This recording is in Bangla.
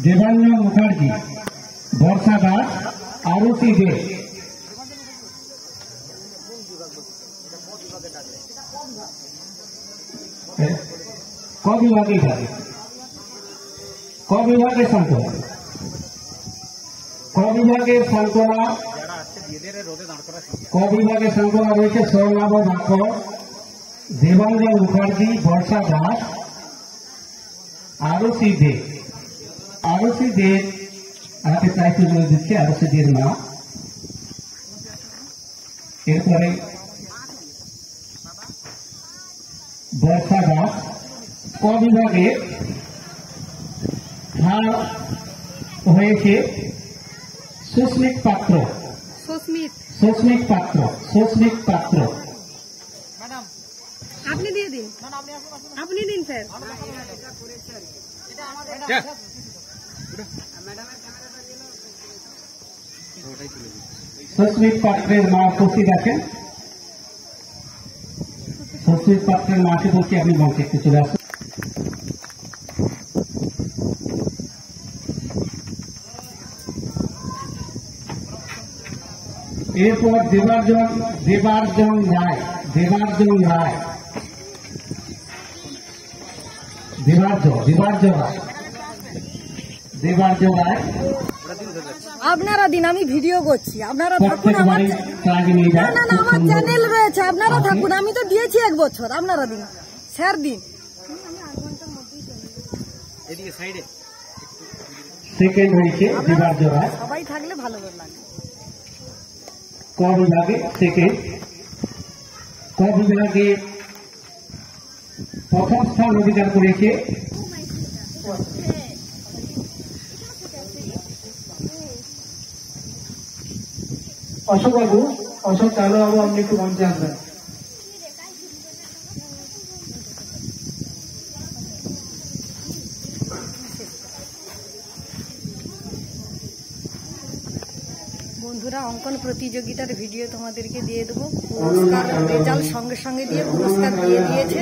দেবাঞ্জন মুখার্জি, বর্ষা দাস, আরতি দে। ক বিভাগে থাকে? ক বিভাগের সান্ত্বনা, ক বিভাগের সান্ত্বনা, ক বিভাগের সান্ত্বনা রয়েছে স্বর্ণাভ বাক্য, দেবাঞ্জন মুখার্জি, বর্ষা দাস, আরতি দে। আরতি দে হাতে প্রাইজ তুলে দিচ্ছে আরতি দের মা। এরপরে বর্ষা দাস। ক বিভাগে হয়েছে সুস্মিত পাত্র। সুস্মিত পাত্র, সুস্মিত পাত্র। আপনি দিয়ে দিন, আপনি দিন স্যার। সুস্মিত পাত্রের মা উপস্থিত আছেন। সুস্মিত পাত্রের মাকে বলছি আপনি মঞ্চে একটু চলে আসুন। এরপর দেবার্জন রায়, দেবার্জন রায়, দেবার্জন রায়, দেবার্জন রায়। আপনারা দিন, আমি ভিডিও করছি, আপনারা থাকুন। আমার চ্যানেল রয়েছে, আপনারা থাকুন। আমি তো দিয়েছি 1 বছর, আপনারা দিন স্যার দিন। সেকেন্ড হয়েছে দেবার্জন রায়। সবাই থাকলে ভালো লাগে। ক বিভাগে সেকেন্ড। ক বিভাগে প্রথম স্থান অধিকার করেছে অশোক বাবু। অশোক কালো বাবু, আপনি একটু মঞ্চে আসবেন। বন্ধুরা, অঙ্কন প্রতিযোগিতার ভিডিও তোমাদেরকে দিয়ে দেবো। পুরস্কার রেজাল্ট সঙ্গে সঙ্গে দিয়ে পুরস্কার দিয়ে দিয়েছে।